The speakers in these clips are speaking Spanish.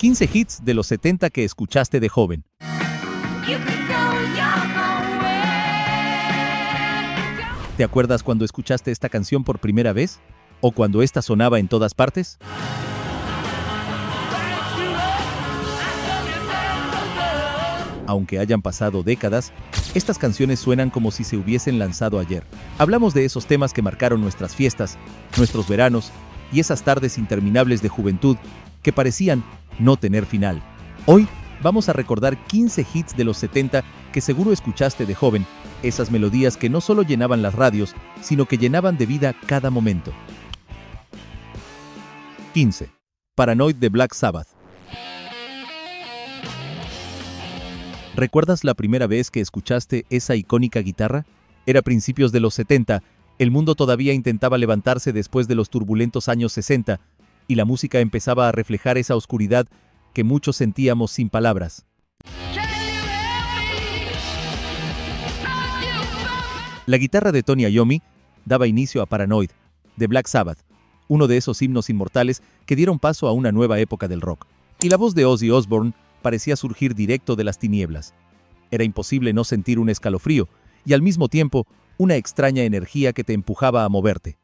15 hits de los 70 que escuchaste de joven. ¿Te acuerdas cuando escuchaste esta canción por primera vez? ¿O cuando esta sonaba en todas partes? Aunque hayan pasado décadas, estas canciones suenan como si se hubiesen lanzado ayer. Hablamos de esos temas que marcaron nuestras fiestas, nuestros veranos y esas tardes interminables de juventud que parecían no tener final. Hoy vamos a recordar 15 hits de los 70 que seguro escuchaste de joven, esas melodías que no solo llenaban las radios, sino que llenaban de vida cada momento. 15. Paranoid de Black Sabbath. ¿Recuerdas la primera vez que escuchaste esa icónica guitarra? Era a principios de los 70, el mundo todavía intentaba levantarse después de los turbulentos años 60, y la música empezaba a reflejar esa oscuridad que muchos sentíamos sin palabras. La guitarra de Tony Iommi daba inicio a Paranoid, de Black Sabbath, uno de esos himnos inmortales que dieron paso a una nueva época del rock. Y la voz de Ozzy Osbourne parecía surgir directo de las tinieblas. Era imposible no sentir un escalofrío, y al mismo tiempo, una extraña energía que te empujaba a moverte.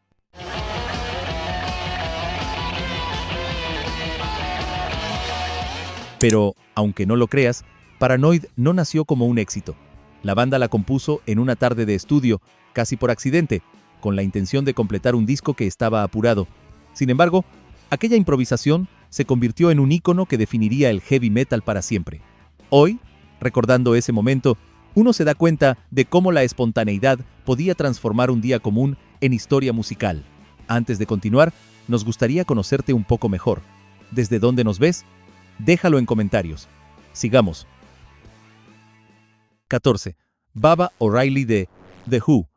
Pero, aunque no lo creas, Paranoid no nació como un éxito. La banda la compuso en una tarde de estudio, casi por accidente, con la intención de completar un disco que estaba apurado. Sin embargo, aquella improvisación se convirtió en un ícono que definiría el heavy metal para siempre. Hoy, recordando ese momento, uno se da cuenta de cómo la espontaneidad podía transformar un día común en historia musical. Antes de continuar, nos gustaría conocerte un poco mejor. ¿Desde dónde nos ves? Déjalo en comentarios. Sigamos. 14. Baba O'Riley de The Who.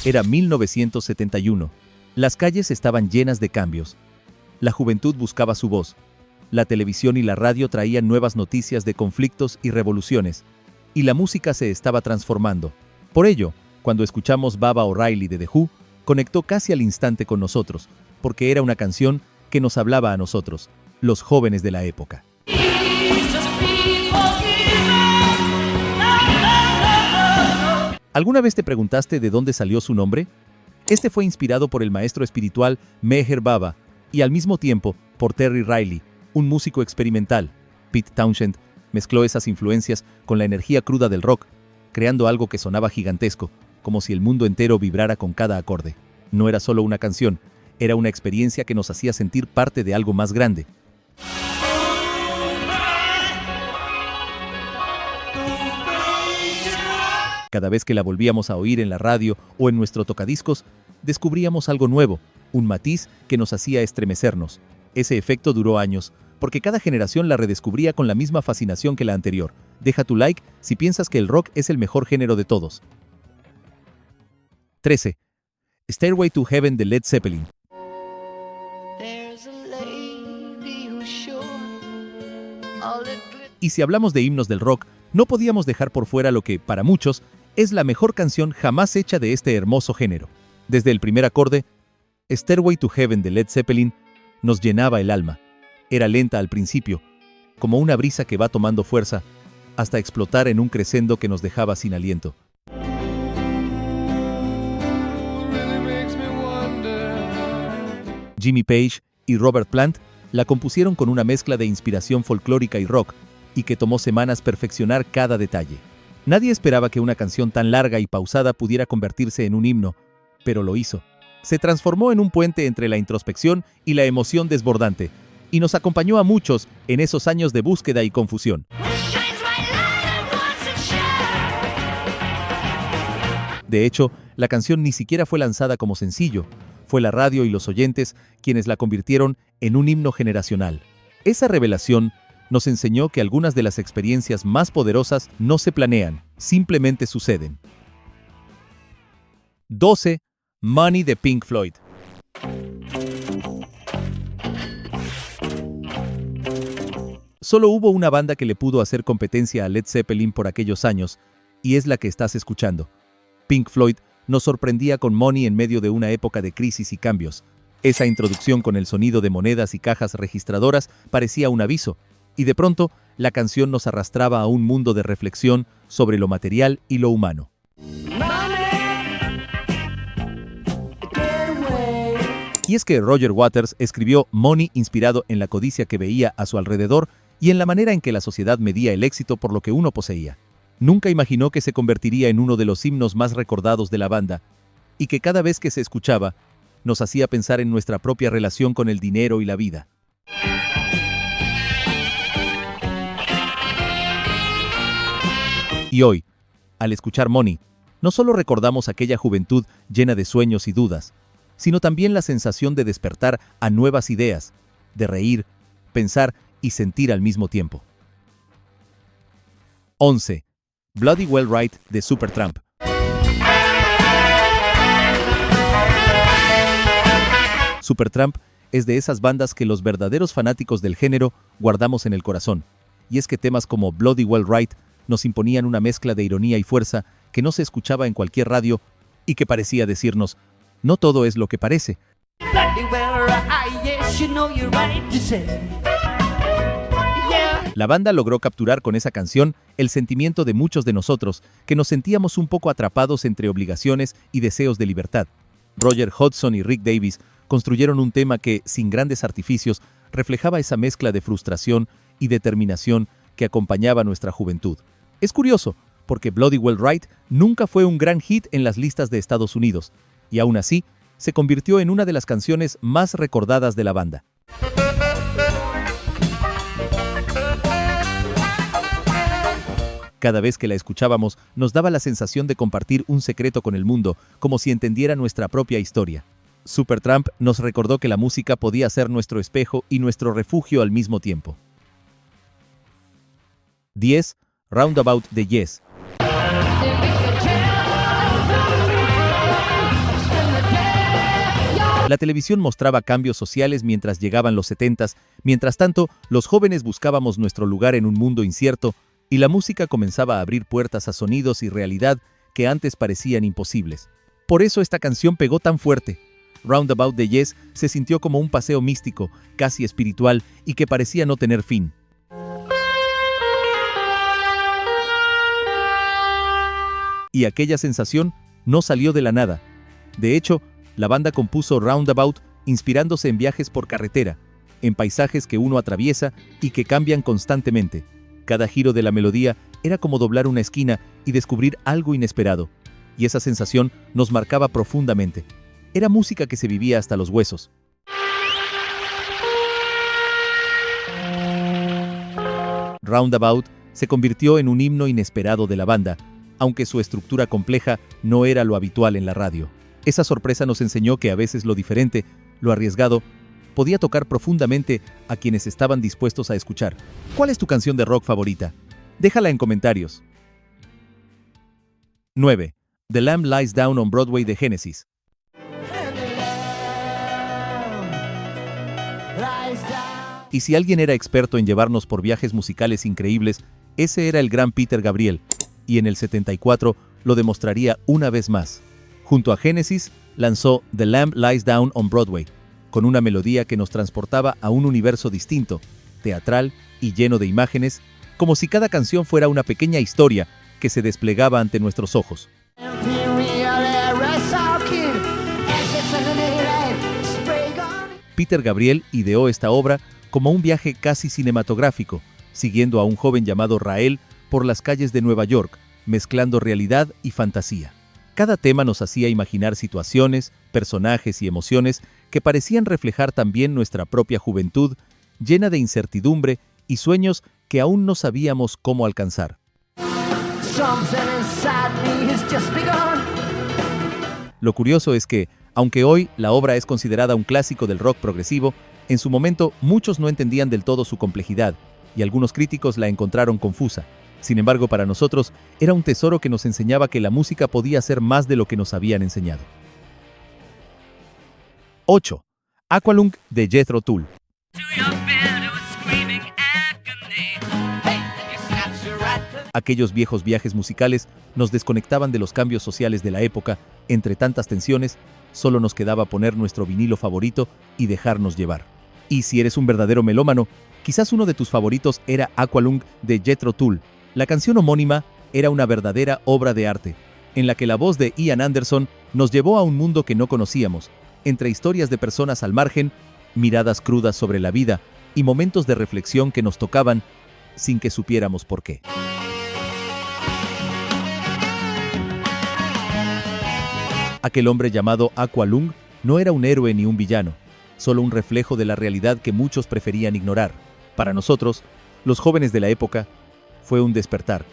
Era 1971. Las calles estaban llenas de cambios. La juventud buscaba su voz. La televisión y la radio traían nuevas noticias de conflictos y revoluciones. Y la música se estaba transformando. Por ello, cuando escuchamos Baba O'Riley de The Who, conectó casi al instante con nosotros, porque era una canción que nos hablaba a nosotros, los jóvenes de la época. ¿Alguna vez te preguntaste de dónde salió su nombre? Este fue inspirado por el maestro espiritual Meher Baba y al mismo tiempo por Terry Riley, un músico experimental. Pete Townshend mezcló esas influencias con la energía cruda del rock, creando algo que sonaba gigantesco, como si el mundo entero vibrara con cada acorde. No era solo una canción, era una experiencia que nos hacía sentir parte de algo más grande. Cada vez que la volvíamos a oír en la radio o en nuestro tocadiscos, descubríamos algo nuevo, un matiz que nos hacía estremecernos. Ese efecto duró años, porque cada generación la redescubría con la misma fascinación que la anterior. Deja tu like si piensas que el rock es el mejor género de todos. 13. Stairway to Heaven de Led Zeppelin. Y si hablamos de himnos del rock, no podíamos dejar por fuera lo que, para muchos, es la mejor canción jamás hecha de este hermoso género. Desde el primer acorde, Stairway to Heaven de Led Zeppelin nos llenaba el alma. Era lenta al principio, como una brisa que va tomando fuerza, hasta explotar en un crescendo que nos dejaba sin aliento. Jimmy Page y Robert Plant la compusieron con una mezcla de inspiración folclórica y rock, y que tomó semanas perfeccionar cada detalle. Nadie esperaba que una canción tan larga y pausada pudiera convertirse en un himno, pero lo hizo. Se transformó en un puente entre la introspección y la emoción desbordante, y nos acompañó a muchos en esos años de búsqueda y confusión. De hecho, la canción ni siquiera fue lanzada como sencillo. Fue la radio y los oyentes quienes la convirtieron en un himno generacional. Esa revelación nos enseñó que algunas de las experiencias más poderosas no se planean, simplemente suceden. 12. Money de Pink Floyd. Solo hubo una banda que le pudo hacer competencia a Led Zeppelin por aquellos años, y es la que estás escuchando. Pink Floyd nos sorprendía con Money en medio de una época de crisis y cambios. Esa introducción con el sonido de monedas y cajas registradoras parecía un aviso, y de pronto la canción nos arrastraba a un mundo de reflexión sobre lo material y lo humano. Y es que Roger Waters escribió Money inspirado en la codicia que veía a su alrededor y en la manera en que la sociedad medía el éxito por lo que uno poseía. Nunca imaginó que se convertiría en uno de los himnos más recordados de la banda, y que cada vez que se escuchaba, nos hacía pensar en nuestra propia relación con el dinero y la vida. Y hoy, al escuchar Money, no solo recordamos aquella juventud llena de sueños y dudas, sino también la sensación de despertar a nuevas ideas, de reír, pensar y sentir al mismo tiempo. 11. Bloody Well Right de Supertramp. Supertramp es de esas bandas que los verdaderos fanáticos del género guardamos en el corazón, y es que temas como Bloody Well Right nos imponían una mezcla de ironía y fuerza que no se escuchaba en cualquier radio y que parecía decirnos, no todo es lo que parece. La banda logró capturar con esa canción el sentimiento de muchos de nosotros, que nos sentíamos un poco atrapados entre obligaciones y deseos de libertad. Roger Hodgson y Rick Davies construyeron un tema que, sin grandes artificios, reflejaba esa mezcla de frustración y determinación que acompañaba nuestra juventud. Es curioso, porque Bloody Well Right nunca fue un gran hit en las listas de Estados Unidos, y aún así, se convirtió en una de las canciones más recordadas de la banda. Cada vez que la escuchábamos, nos daba la sensación de compartir un secreto con el mundo, como si entendiera nuestra propia historia. Supertramp nos recordó que la música podía ser nuestro espejo y nuestro refugio al mismo tiempo. 10. Roundabout de Yes. La televisión mostraba cambios sociales mientras llegaban los 70s, mientras tanto, los jóvenes buscábamos nuestro lugar en un mundo incierto, y la música comenzaba a abrir puertas a sonidos y realidad que antes parecían imposibles. Por eso esta canción pegó tan fuerte. Roundabout de Yes se sintió como un paseo místico, casi espiritual, y que parecía no tener fin. Y aquella sensación no salió de la nada. De hecho, la banda compuso Roundabout inspirándose en viajes por carretera, en paisajes que uno atraviesa y que cambian constantemente. Cada giro de la melodía era como doblar una esquina y descubrir algo inesperado, y esa sensación nos marcaba profundamente. Era música que se vivía hasta los huesos. Roundabout se convirtió en un himno inesperado de la banda, aunque su estructura compleja no era lo habitual en la radio. Esa sorpresa nos enseñó que a veces lo diferente, lo arriesgado, podía tocar profundamente a quienes estaban dispuestos a escuchar. ¿Cuál es tu canción de rock favorita? Déjala en comentarios. 9. The Lamb Lies Down on Broadway de Genesis. Y si alguien era experto en llevarnos por viajes musicales increíbles, ese era el gran Peter Gabriel, y en el 74 lo demostraría una vez más. Junto a Genesis, lanzó The Lamb Lies Down on Broadway, con una melodía que nos transportaba a un universo distinto, teatral y lleno de imágenes, como si cada canción fuera una pequeña historia que se desplegaba ante nuestros ojos. Peter Gabriel ideó esta obra como un viaje casi cinematográfico, siguiendo a un joven llamado Rael por las calles de Nueva York, mezclando realidad y fantasía. Cada tema nos hacía imaginar situaciones, personajes y emociones que parecían reflejar también nuestra propia juventud, llena de incertidumbre y sueños que aún no sabíamos cómo alcanzar. Lo curioso es que, aunque hoy la obra es considerada un clásico del rock progresivo, en su momento muchos no entendían del todo su complejidad, y algunos críticos la encontraron confusa. Sin embargo, para nosotros, era un tesoro que nos enseñaba que la música podía ser más de lo que nos habían enseñado. 8. Aqualung de Jethro Tull. Aquellos viejos viajes musicales nos desconectaban de los cambios sociales de la época. Entre tantas tensiones, solo nos quedaba poner nuestro vinilo favorito y dejarnos llevar. Y si eres un verdadero melómano, quizás uno de tus favoritos era Aqualung de Jethro Tull. La canción homónima era una verdadera obra de arte, en la que la voz de Ian Anderson nos llevó a un mundo que no conocíamos, entre historias de personas al margen, miradas crudas sobre la vida y momentos de reflexión que nos tocaban sin que supiéramos por qué. Aquel hombre llamado Aqualung no era un héroe ni un villano, solo un reflejo de la realidad que muchos preferían ignorar. Para nosotros, los jóvenes de la época, fue un despertar.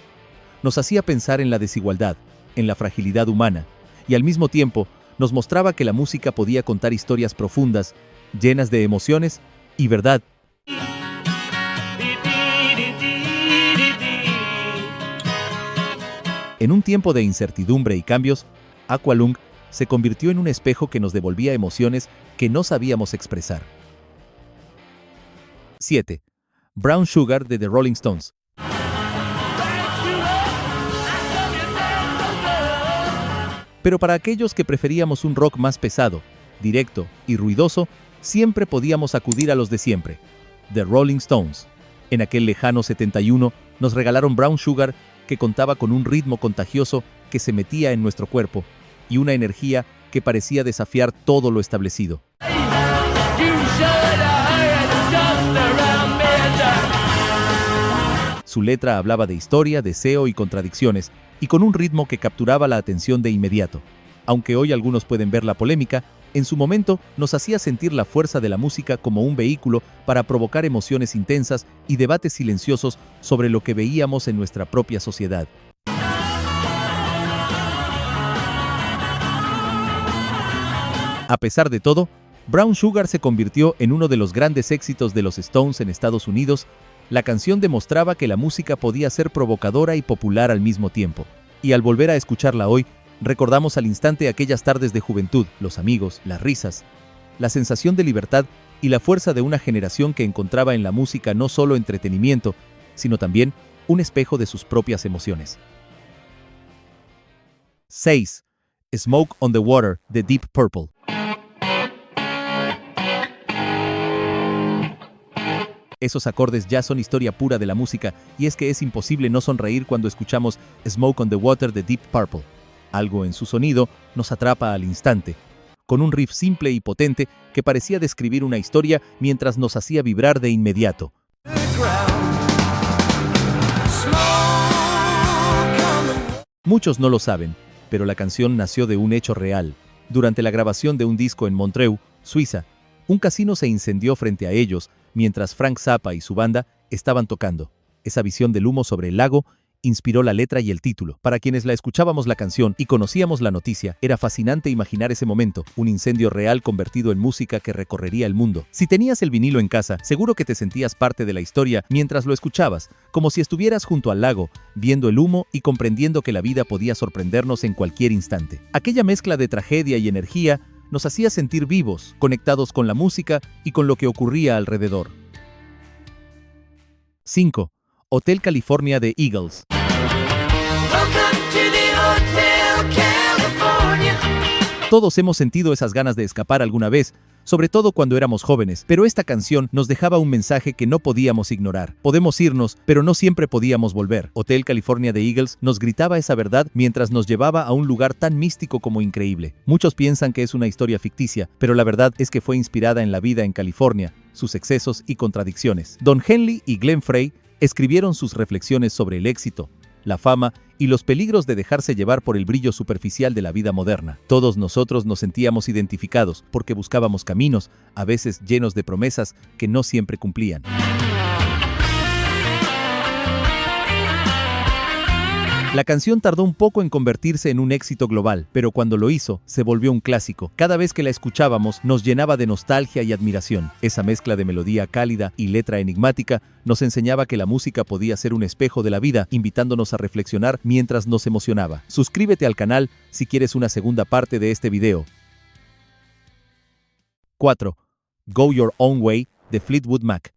Nos hacía pensar en la desigualdad, en la fragilidad humana, y al mismo tiempo nos mostraba que la música podía contar historias profundas, llenas de emociones y verdad. En un tiempo de incertidumbre y cambios, Aqualung se convirtió en un espejo que nos devolvía emociones que no sabíamos expresar. 7. Brown Sugar de The Rolling Stones. Pero para aquellos que preferíamos un rock más pesado, directo y ruidoso, siempre podíamos acudir a los de siempre, The Rolling Stones. En aquel lejano 71 nos regalaron Brown Sugar, que contaba con un ritmo contagioso que se metía en nuestro cuerpo y una energía que parecía desafiar todo lo establecido. Su letra hablaba de historia, deseo y contradicciones, y con un ritmo que capturaba la atención de inmediato. Aunque hoy algunos pueden ver la polémica, en su momento nos hacía sentir la fuerza de la música como un vehículo para provocar emociones intensas y debates silenciosos sobre lo que veíamos en nuestra propia sociedad. A pesar de todo, Brown Sugar se convirtió en uno de los grandes éxitos de los Stones en Estados Unidos. La canción demostraba que la música podía ser provocadora y popular al mismo tiempo. Y al volver a escucharla hoy, recordamos al instante aquellas tardes de juventud, los amigos, las risas, la sensación de libertad y la fuerza de una generación que encontraba en la música no solo entretenimiento, sino también un espejo de sus propias emociones. 6. Smoke on the Water de Deep Purple. Esos acordes ya son historia pura de la música, y es que es imposible no sonreír cuando escuchamos Smoke on the Water de Deep Purple. Algo en su sonido nos atrapa al instante, con un riff simple y potente que parecía describir una historia mientras nos hacía vibrar de inmediato. Muchos no lo saben, pero la canción nació de un hecho real. Durante la grabación de un disco en Montreux, Suiza, un casino se incendió frente a ellos mientras Frank Zappa y su banda estaban tocando. Esa visión del humo sobre el lago inspiró la letra y el título. Para quienes la escuchábamos la canción y conocíamos la noticia, era fascinante imaginar ese momento, un incendio real convertido en música que recorrería el mundo. Si tenías el vinilo en casa, seguro que te sentías parte de la historia mientras lo escuchabas, como si estuvieras junto al lago, viendo el humo y comprendiendo que la vida podía sorprendernos en cualquier instante. Aquella mezcla de tragedia y energía nos hacía sentir vivos, conectados con la música y con lo que ocurría alrededor. 5. Hotel California de Eagles. Todos hemos sentido esas ganas de escapar alguna vez, sobre todo cuando éramos jóvenes, pero esta canción nos dejaba un mensaje que no podíamos ignorar. Podemos irnos, pero no siempre podíamos volver. Hotel California de Eagles nos gritaba esa verdad mientras nos llevaba a un lugar tan místico como increíble. Muchos piensan que es una historia ficticia, pero la verdad es que fue inspirada en la vida en California, sus excesos y contradicciones. Don Henley y Glenn Frey escribieron sus reflexiones sobre el éxito, la fama y los peligros de dejarse llevar por el brillo superficial de la vida moderna. Todos nosotros nos sentíamos identificados porque buscábamos caminos, a veces llenos de promesas que no siempre cumplían. La canción tardó un poco en convertirse en un éxito global, pero cuando lo hizo, se volvió un clásico. Cada vez que la escuchábamos, nos llenaba de nostalgia y admiración. Esa mezcla de melodía cálida y letra enigmática nos enseñaba que la música podía ser un espejo de la vida, invitándonos a reflexionar mientras nos emocionaba. Suscríbete al canal si quieres una segunda parte de este video. 4. Go Your Own Way de Fleetwood Mac.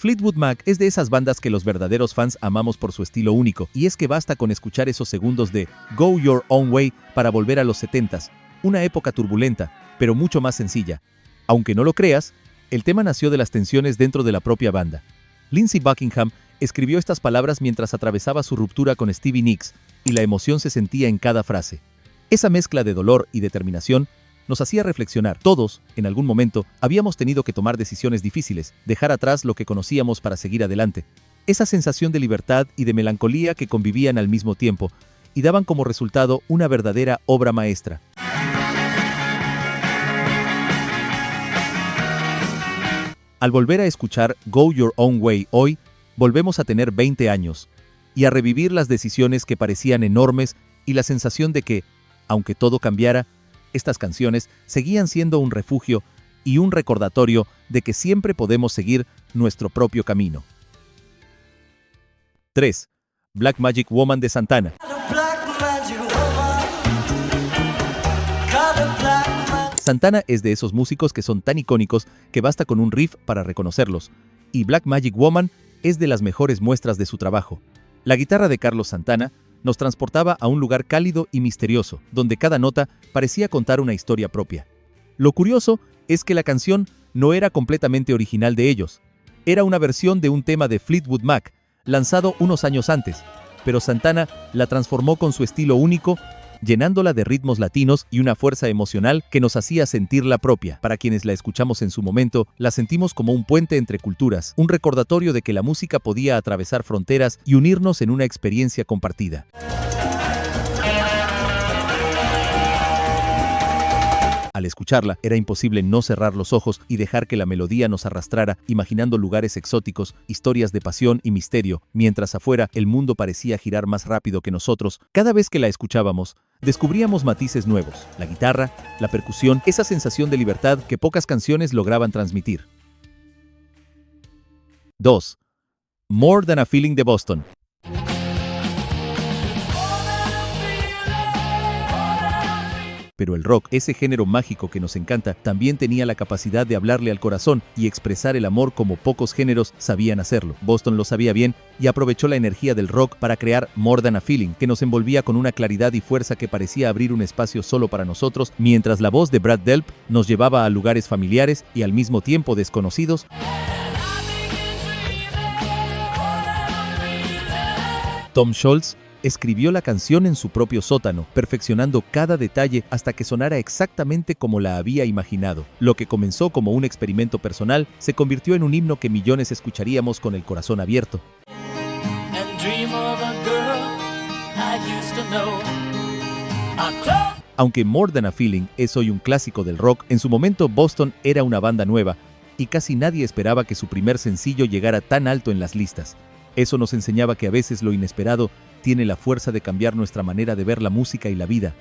Fleetwood Mac es de esas bandas que los verdaderos fans amamos por su estilo único, y es que basta con escuchar esos segundos de Go Your Own Way para volver a los 70s, una época turbulenta, pero mucho más sencilla. Aunque no lo creas, el tema nació de las tensiones dentro de la propia banda. Lindsey Buckingham escribió estas palabras mientras atravesaba su ruptura con Stevie Nicks, y la emoción se sentía en cada frase. Esa mezcla de dolor y determinación nos hacía reflexionar. Todos, en algún momento, habíamos tenido que tomar decisiones difíciles, dejar atrás lo que conocíamos para seguir adelante. Esa sensación de libertad y de melancolía que convivían al mismo tiempo, y daban como resultado una verdadera obra maestra. Al volver a escuchar Go Your Own Way hoy, volvemos a tener 20 años, y a revivir las decisiones que parecían enormes y la sensación de que, aunque todo cambiara, estas canciones seguían siendo un refugio y un recordatorio de que siempre podemos seguir nuestro propio camino. 3. Black Magic Woman de Santana. Santana es de esos músicos que son tan icónicos que basta con un riff para reconocerlos, y Black Magic Woman es de las mejores muestras de su trabajo. La guitarra de Carlos Santana nos transportaba a un lugar cálido y misterioso, donde cada nota parecía contar una historia propia. Lo curioso es que la canción no era completamente original de ellos. Era una versión de un tema de Fleetwood Mac, lanzado unos años antes, pero Santana la transformó con su estilo único, llenándola de ritmos latinos y una fuerza emocional que nos hacía sentirla propia. Para quienes la escuchamos en su momento, la sentimos como un puente entre culturas, un recordatorio de que la música podía atravesar fronteras y unirnos en una experiencia compartida. Al escucharla, era imposible no cerrar los ojos y dejar que la melodía nos arrastrara, imaginando lugares exóticos, historias de pasión y misterio, mientras afuera el mundo parecía girar más rápido que nosotros. Cada vez que la escuchábamos, descubríamos matices nuevos: la guitarra, la percusión, esa sensación de libertad que pocas canciones lograban transmitir. 2. More Than a Feeling de Boston. Pero el rock, ese género mágico que nos encanta, también tenía la capacidad de hablarle al corazón y expresar el amor como pocos géneros sabían hacerlo. Boston lo sabía bien y aprovechó la energía del rock para crear More Than a Feeling, que nos envolvía con una claridad y fuerza que parecía abrir un espacio solo para nosotros, mientras la voz de Brad Delp nos llevaba a lugares familiares y al mismo tiempo desconocidos. Tom Scholz escribió la canción en su propio sótano, perfeccionando cada detalle hasta que sonara exactamente como la había imaginado. Lo que comenzó como un experimento personal se convirtió en un himno que millones escucharíamos con el corazón abierto. Aunque More Than a Feeling es hoy un clásico del rock, en su momento Boston era una banda nueva y casi nadie esperaba que su primer sencillo llegara tan alto en las listas. Eso nos enseñaba que a veces lo inesperado tiene la fuerza de cambiar nuestra manera de ver la música y la vida.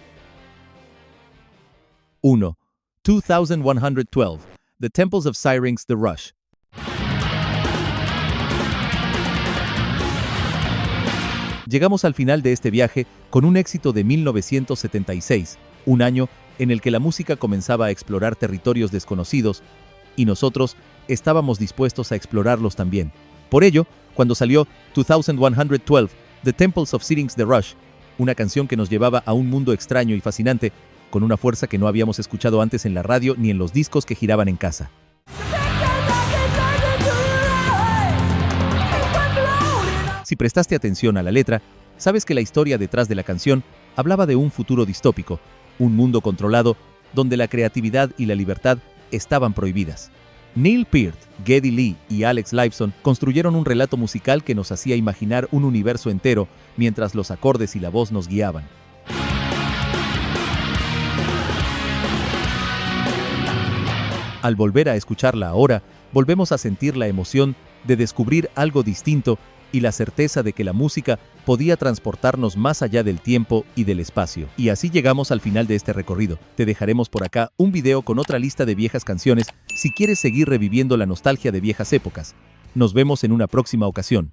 1. 2112. The Temples of Syrinx, The Rush. Llegamos al final de este viaje con un éxito de 1976, un año en el que la música comenzaba a explorar territorios desconocidos y nosotros estábamos dispuestos a explorarlos también. Por ello, cuando salió 2112, The Temples of Syrinx, The Rush, una canción que nos llevaba a un mundo extraño y fascinante, con una fuerza que no habíamos escuchado antes en la radio ni en los discos que giraban en casa. Si prestaste atención a la letra, sabes que la historia detrás de la canción hablaba de un futuro distópico, un mundo controlado donde la creatividad y la libertad estaban prohibidas. Neil Peart, Geddy Lee y Alex Lifeson construyeron un relato musical que nos hacía imaginar un universo entero mientras los acordes y la voz nos guiaban. Al volver a escucharla ahora, volvemos a sentir la emoción de descubrir algo distinto y la certeza de que la música podía transportarnos más allá del tiempo y del espacio. Y así llegamos al final de este recorrido. Te dejaremos por acá un video con otra lista de viejas canciones si quieres seguir reviviendo la nostalgia de viejas épocas. Nos vemos en una próxima ocasión.